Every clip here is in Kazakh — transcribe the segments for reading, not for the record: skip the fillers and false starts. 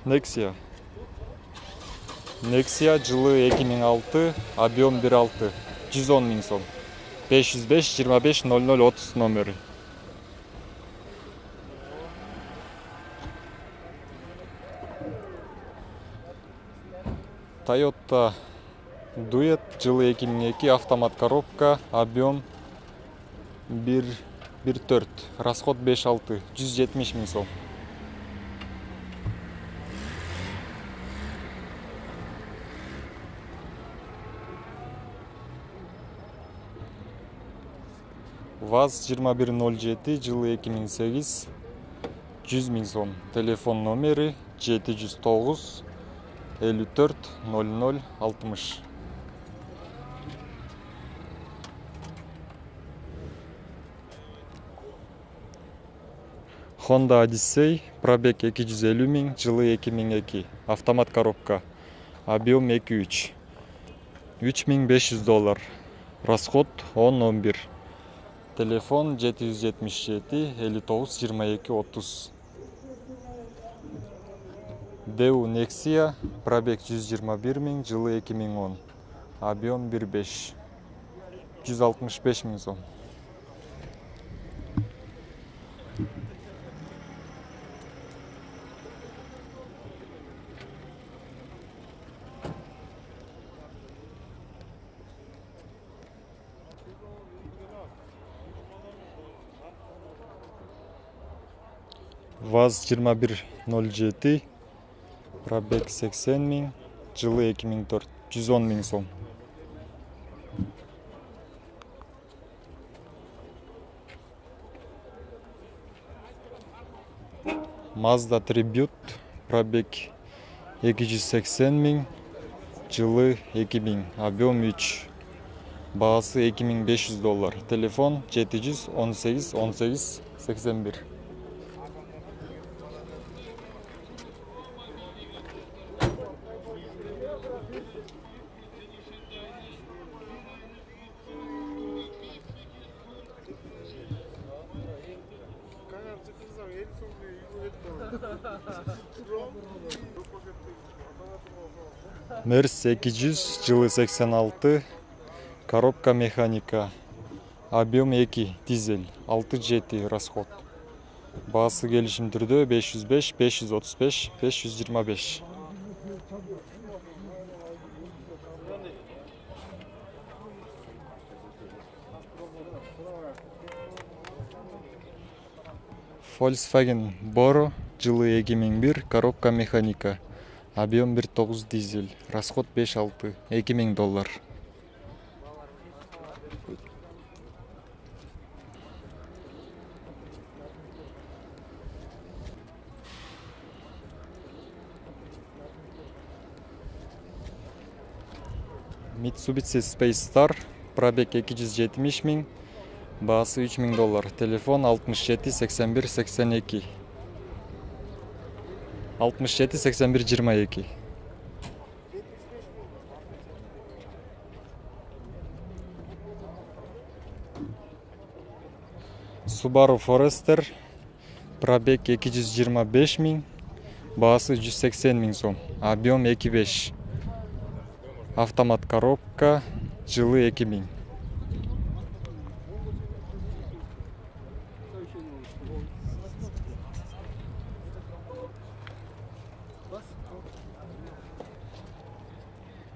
Nexia. Nexia жылы 2006, объем 1.6, 110 000 сом. 505 25 00 30 номері. Toyota Duet жылы 2002, автомат коробка, объем 1.4, расход 5.6, 170 000 сом. ВАЗ 2107, жылы 2008, 100 000 сом. Телефон номері 709 54 00 60. Honda Odyssey, пробег 250 000, жылы 2002, автомат коробка, объем 2.3, $3500, расход 10-11. Телефон 777 59 22 30. Deu Nexia, пробег 121 000, жылы 2010, объем 1.5, 165 000 сом. ВАЗ 2107, пробег 80 000, жылы 2004, 110 000 сом. Mazda Tribute, пробег 280 000, жылы 2000, объем 3, бағасы $2500, телефон 718 18 81. Мерс 200, жылы 86, коробка механика, объем 2, дизель, 6-7 расход. Бағасы келісім түрде 505, 535, 525. Volkswagen Boro, жылы 2001, коробка механика, объем 1.9 дизель, расход 5-6, $2000. Mitsubishi Space Star, пробег 270 000, бағасы $3000, телефон 67 81 82. 67 81 22. Subaru Forester, пробег 225 000, бағасы 180 000 сом, объем 2.5, автомат коробка, жылы 2000.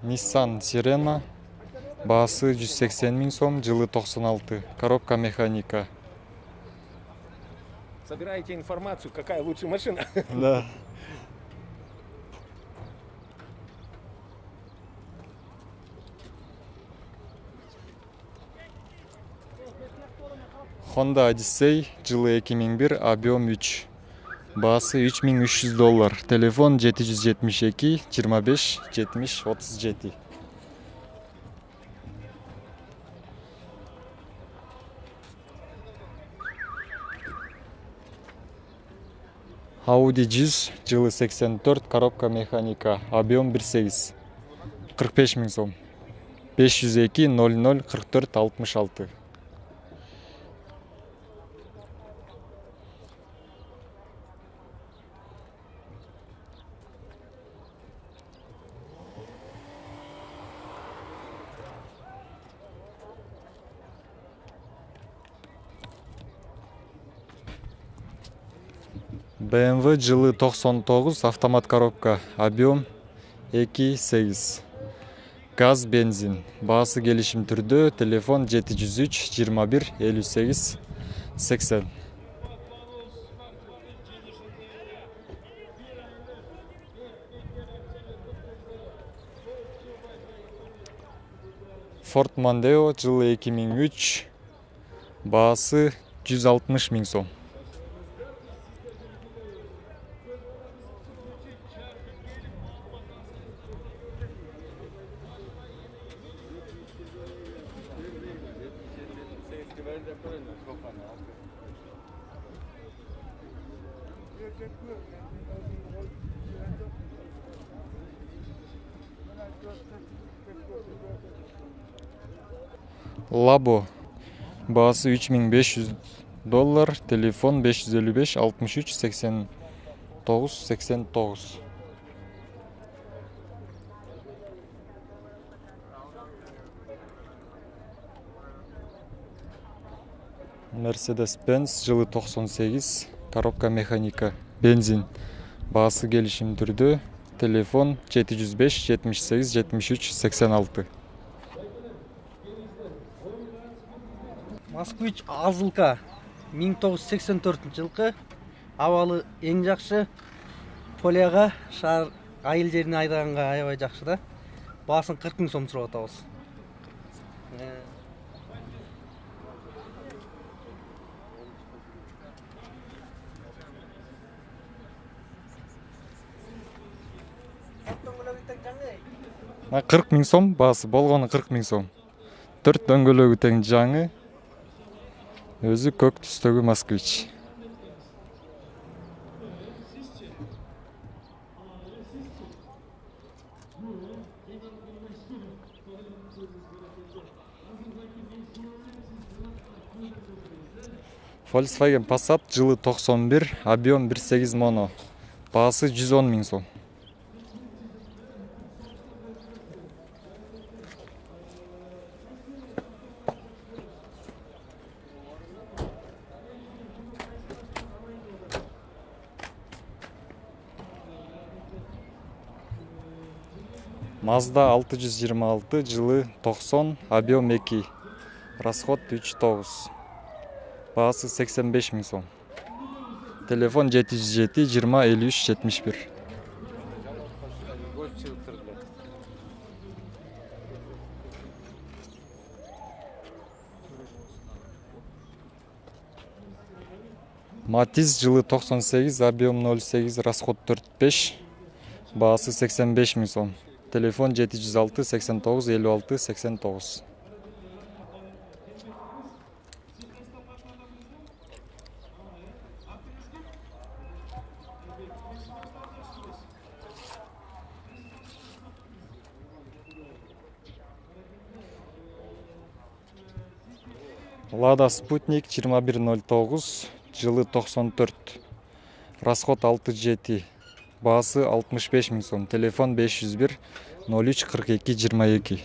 Nissan Sirena, бағасы 180 000 сом, жылы 96, коробка механика. Собираете информацию, какая лучшая машина? Да. Honda Odyssey, жылы 2001, объем 3. Бағасы $3300, телефон 772 25 70 37. Audi 100, жылы 84, коробка механика, объем 1.8, 45 000 сом. 502 00 44 66. BMW жылы 99 автомат коробка, объем 2.8. Газ, бензин. Баасы келишим түрдө, телефон 703 21 58 80. Ford Mondeo жылы 2003, баасы 160 миң сом. Labo, баасы $3500, телефон 555 63 89 89. Mercedes-Benz жылы 98, коробка механика, бензин. Баасы келишим түрдө, телефон 705 78 73 86. Москвич Азылка 1984 жылкы, абалы эң жакшы, полияга шаар айыл жерине айдаганга аябай жакшы да. Баасын 40 миң сом сурап атабыз. На 40 миң сом, баасы болгону 40 миң сом. 4 дөңгөлөгү тең жаңы, өзү көк түстөгү Москвич. Volkswagen Passat жылы 91, объем 1.8 моно. Баасы 110 миң сом. Mazda 626 жылы 90, объем 2, расход 3.9. Баасы 85 миң сом. Телефон 707 20 53 71. Matiz жылы 98, объем 0.8, расход 4.5, баасы 85 миң сом. Телефон 706 89 56 89. Lada Sputnik 2109, жылы 94, расход 6.7, баасы 65 миң сом. Телефон 501 03 42 22.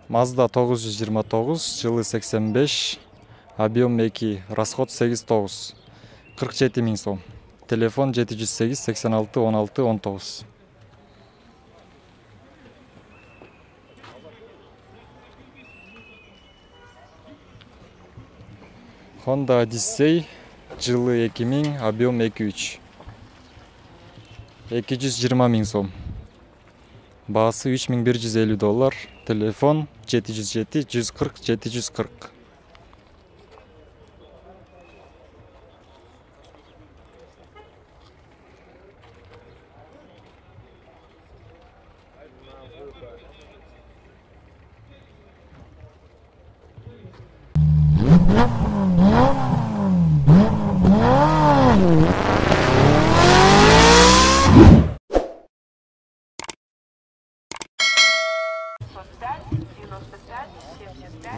Mazda 929, жылы 85, объем 2, расход 8.9, 47 миң сом. Телефон 708 86 16 19. Honda Odyssey жылы 2000, объем 2.3, 220 миң сом. Баасы $3150. Телефон 707 140 740.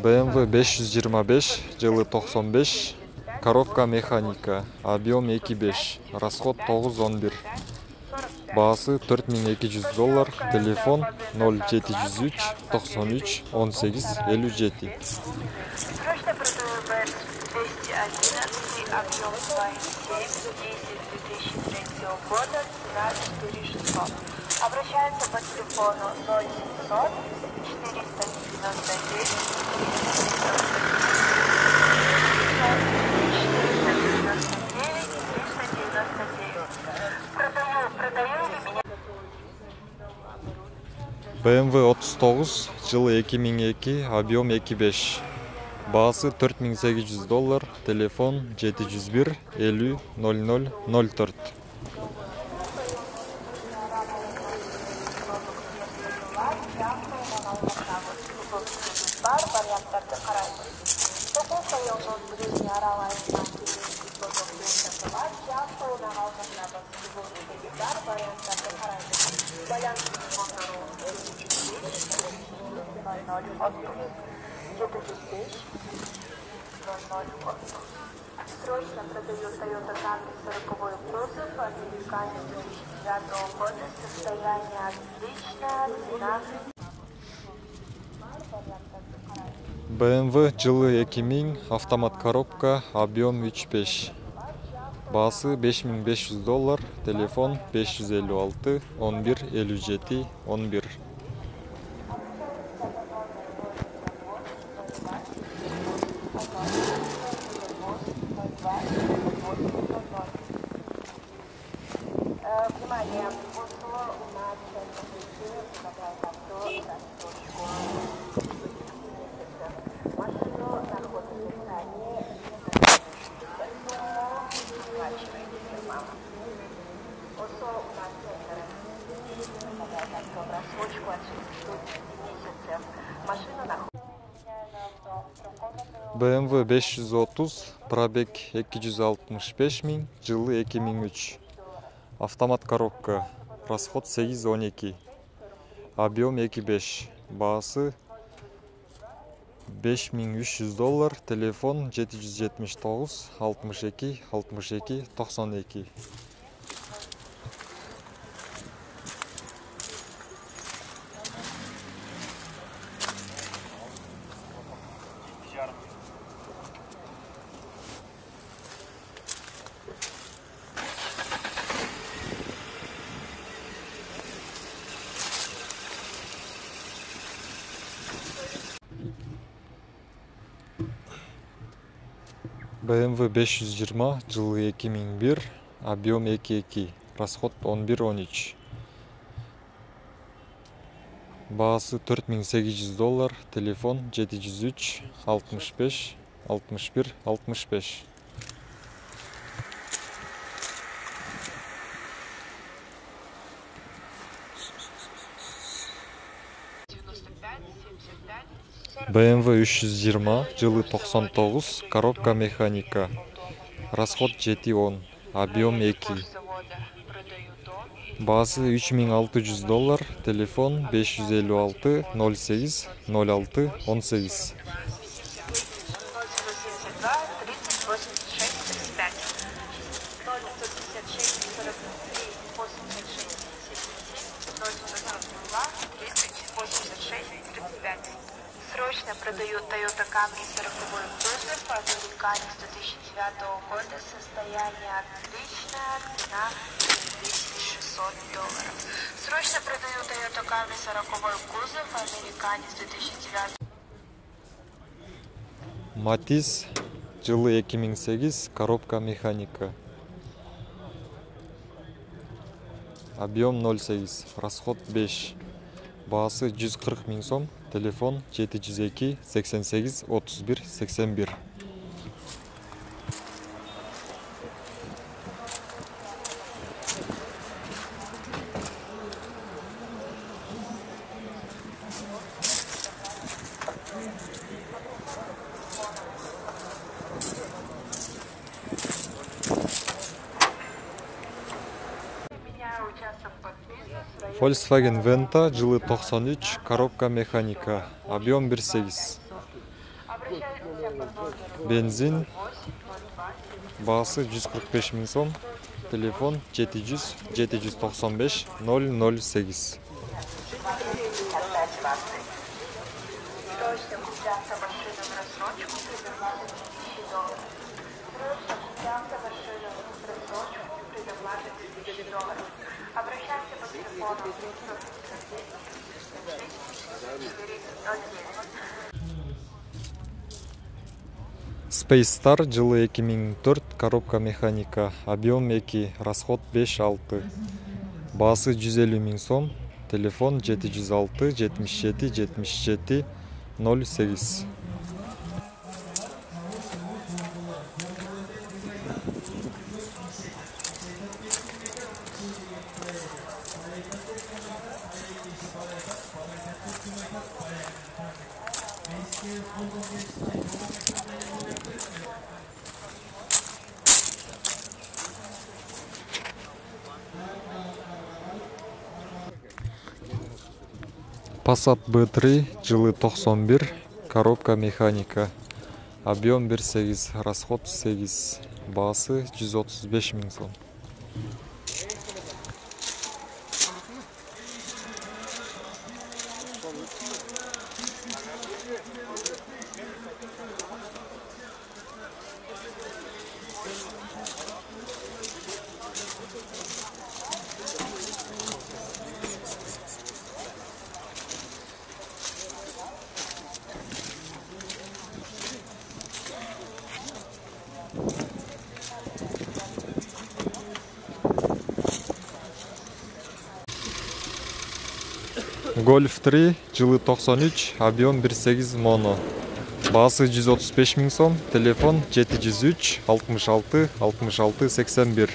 BMW 525, жылы 95, коробка механика, объем 2.5, расход 911. Баасы $4200, телефон 0703 93 18 57. Срочно продаю БМ 211, объем 2.7, 10 2003 года, цена 4600. Обращается по телефону 0700 499 Продаю ли меня? BMW 39, жылы 2002, объем 2.5. Баасы $4800, телефон 701 50 00 04. Срочно продаю Toyota Camry 40-й кузов, американец 2009 года, состояние отличное, цена. BMW жылы 2000, автомат коробка, объем 3.5. Баасы $5500, телефон 556 11 57 11. Внимание, вышло у нас машину находится в стане. Ошел у нас рассрочку от 6 месяцев. Машина находится. BMW 530, пробег 265 000, жылы 2003. Автомат коробка, расход 812, объем 2.5, баасы $5300, телефон 779 62 62 92. BMW 520, жылы 2001, объем 2.2, расход 11-13. Баасы $4800, телефон 703 65 61 65. BMW 320, жылы 99, коробка механика, расход 710, объем 2. Баасы $3600, телефон 556 08 06 18. Срочно продаю Toyota Camry 40-й кузов, американец 2009 года, состояние отличное, цена $5600. Срочно продаю Toyota Camry 40-й кузов, американец 2009. Matiz, жылы 2008, коробка механика, объем 0.8, расход 5. Баасы 140 000 сом, телефон 702 88 31 81. Volkswagen Venta, жылы 93, коробка механика, объем 1.8. бензин, баасы 145 000 сом, телефон 700 795 008. Срочно купить автомашину в рассрочку предоплата $1000. Срочно купить автомашину в рассрочку предоплата $1000. Обращаемся по телефону 409. Space Star жылы 2004, коробка механика, объем 2, расход 5-6. Баасы 150 000 сом, телефон 706 77 77 08. Passat B3 жылы 91, коробка механика, объем 1,8, расход 8, баасы 135 000 сом. Golf 3 жылы 93, объем 1,8 моно. Баасы 135 000 сом, телефон 703 66 66 81.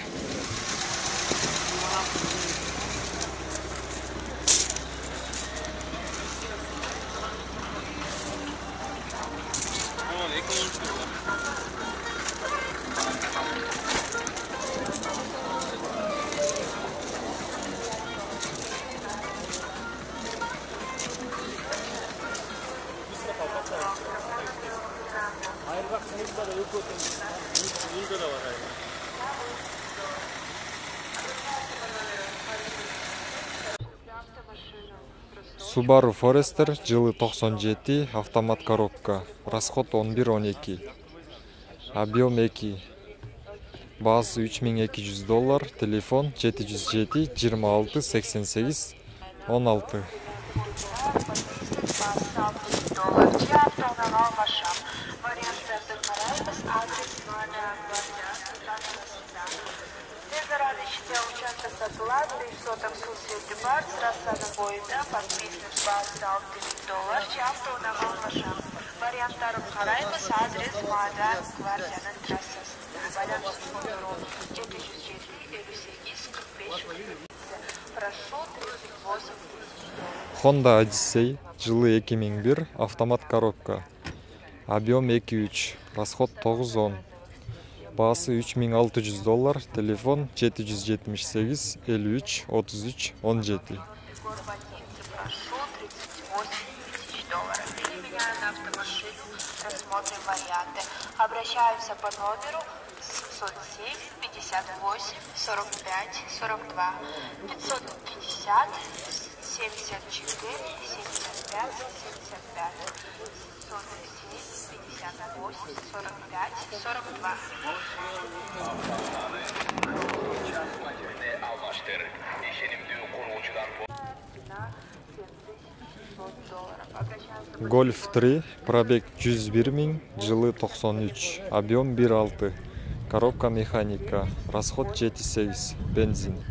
Subaru Forester жылы 97, автомат коробка, расход 11-12, объем 2, баасы $3200, телефон 707 26 88 16. Участок оплаты, что там суседи бар, трасса на бойда, подписный баз $6000, часто унагал машин. Вариантарым қараймыз, адрес Мадан, Гвардияның трассасы. Байланыс номеру 707 58 45. Прошу 38 000. Honda Odyssey жылы 2001, автомат коробка, объем 2-3, расход 9-10. Баасы $3600, телефон 778 53 33 17. Прошу $38 000. Переменяю на автомашину, рассмотрим варианты. Обращаемся по номеру 707 58 45 42 550 74 75 75 707 58 45 42. Golf 3, пробег 101 000, жылы 93, объем 1,6, коробка механика, расход 7-8, бензин.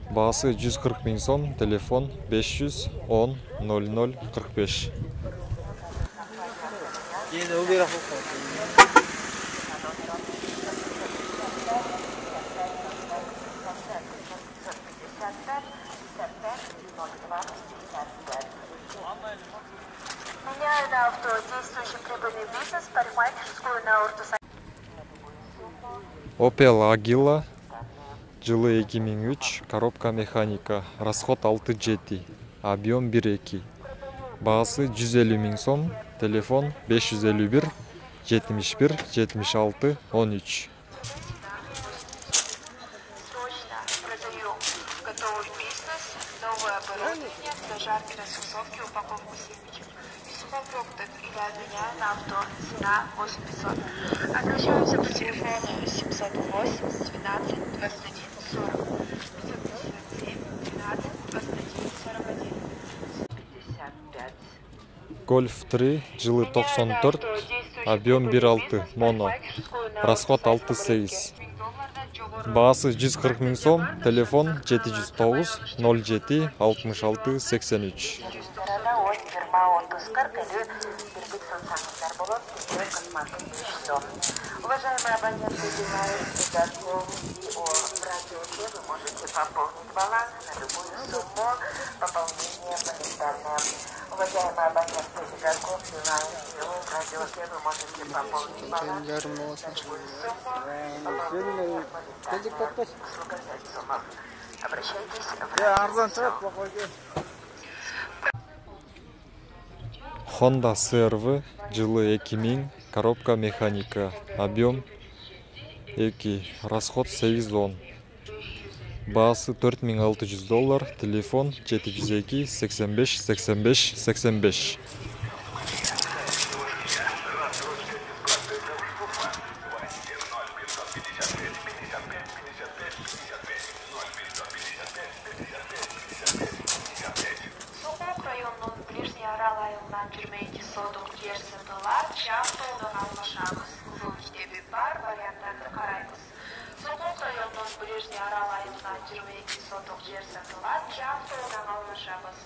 Баасы 140 000 сом, телефон 510 00 45. Меняю на авто действующий прибыльный бизнес, парикмахерскую на Уртуса. Opel Agila жылы 2003, коробка механика, расход 6-7, объем 1,2, баасы 150 000 сом, телефон 551 71 76 13. Срочно продаю готовый бизнес, новое оборудование, зажарки, расфасовки, упаковку семечек и сухофруктов или обменяю на авто. Цена 8500. Обращаемся по телефону 708 12 21 40. 557 12 21 41. 55. Golf 3 жылы 94, объем 1.6 моно, расход 6.8. Баасы 140 000 сом, телефон 709 07 66 83. Уважаемые абоненты, знаете, Газпром и о радиоте вы можете пополнить баланс на любую сумму пополнения моментальное. Уважаемые абоненты, Газпром и о радиоте вы можете пополнить баланс на любую сумму пополнения моментальное. Услуга 5 сумм. Обращайтесь в Honda CR-V жылы 2000, коробка механика, объем 2, расход 810. Баасы $4600, телефон 702 85 85 85. Soğuk rayonunun Ближний Арал айылынан 22 соток жер сатылат, шахтадан алмашамыз. Бұл китеби бар варианттарды қараймыз. Soğuk rayonunun Ближний Арал айылынан 22 соток жер сатылат, шахтадан алмашамыз.